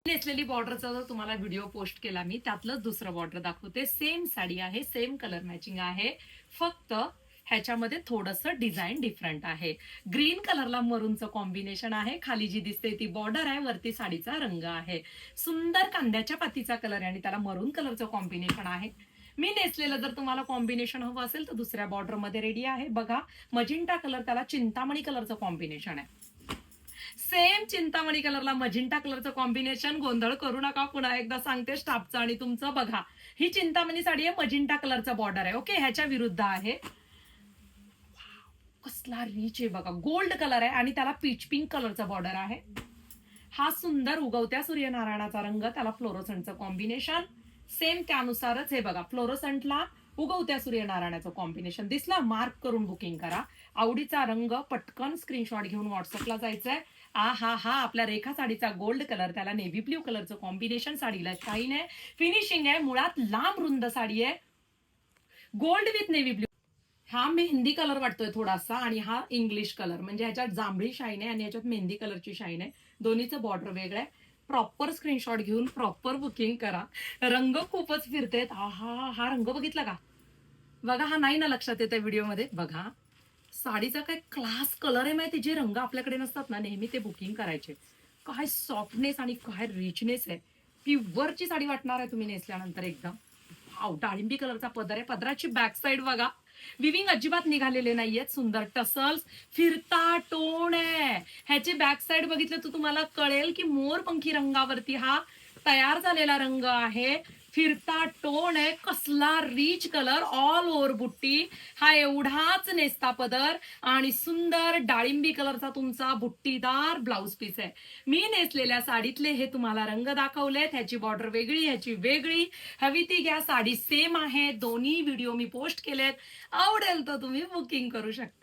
नेसलेली बॉर्डरचा जर तुम्हाला video post केला मी, त्यातलंच दुसरं बॉर्डर दाखवते. सेम साडी आहे, सेम कलर मॅचिंग आहे, फक्त ह्याच्यामध्ये थोडंसं डिझाईन डिफरंट आहे. ग्रीन कलरला मरूनचं कॉम्बिनेशन आहे. खाली जी दिसते ती बॉर्डर आहे, वरती साडीचा रंग आहे. सुंदर कांद्याच्या पातीचा कलर आहे आणि त्याला मरून कलरचं कॉम्बिनेशन आहे. मी नेसलेलं जर तुम्हाला कॉम्बिनेशन हवं असेल तर दुसऱ्या बॉर्डर मध्ये रेडी आहे. बघा, मजिंटा कलर, त्याला चिंतामणी कलरचं कॉम्बिनेशन आहे. सेम चिंतामणी कलरला मजिंटा कलरचं कॉम्बिनेशन. गोंधळ करू नका, पुन्हा एकदा सांगते स्टाफचं आणि तुमचं. बघा, ही चिंतामणी साडी आहे, मजिंटा कलरचा बॉर्डर आहे. ओके, ह्याच्या विरुद्ध आहे. कसला रिच आहे बघा, गोल्ड कलर आहे आणि त्याला पीच पिंक कलरचा बॉर्डर आहे. हा सुंदर उगवत्या सूर्यनारायणाचा रंग, त्याला फ्लोरोसंटचं कॉम्बिनेशन. सेम त्यानुसारच हे बघा, फ्लोरोसंटला उगवत्या सूर्यनारायणाचं कॉम्बिनेशन दिसला. मार्क करून बुकिंग करा. आवडीचा रंग पटकन स्क्रीनशॉट घेऊन व्हॉट्सअपला जायचंय. हा आपल्या रेखा साडीचा गोल्ड कलर, त्याला नेव्ही ब्ल्यू कलरचं कॉम्बिनेशन. साडीला शाईन आहे, फिनिशिंग आहे. मुळात लांब रुंद साडी आहे, गोल्ड विथ नेव्ही ब्ल्यू. हा मेहंदी कलर वाटतोय थोडासा आणि हा इंग्लिश कलर, म्हणजे ह्याच्यात जांभळी शाईन आहे आणि ह्याच्यात मेहंदी कलरची शाईन आहे. दोन्हीचं बॉर्डर वेगळं आहे. प्रॉपर स्क्रीनशॉट घेऊन प्रॉपर बुकिंग करा. रंग खूपच फिरतेत. हा रंग बघितला का? बघा, हा नाही ना लक्षात येते व्हिडिओमध्ये. बघा, साडीचा काय क्लास कलर आहे माहिती. जे रंग आपल्याकडे नसतात ना नेहमी, ते बुकिंग करायचे. काय सॉफ्टनेस आणि काय रिचनेस आहे. प्युअरची साडी वाटणार आहे तुम्ही नेसल्यानंतर एकदम. डाळिंबी कलरचा पदर आहे. पदराची बॅक साईड बघा, विविंग अजिबात निघालेले नाहीयेत. सुंदर टसल्स, फिरता टोन आहे. ह्याची बॅक साईड बघितलं तर तुम्हाला कळेल की मोरपंखी रंगावरती हा तयार झालेला रंग आहे. फिरता टोन आहे, कसला रिच कलर, ऑल ओव्हर बुट्टी. हा एवढाच नेसता पदर आणि सुंदर डाळिंबी कलरचा तुमचा बुट्टीदार ब्लाउज पीस आहे. मी नेसलेल्या साडीतले हे तुम्हाला रंग दाखवलेत. ह्याची बॉर्डर वेगळी, ह्याची वेगळी. हवी ती घ्या, साडी सेम आहे. दोन्ही व्हिडिओ मी पोस्ट केलेत. आवडेल तर तुम्ही बुकिंग करू शकता.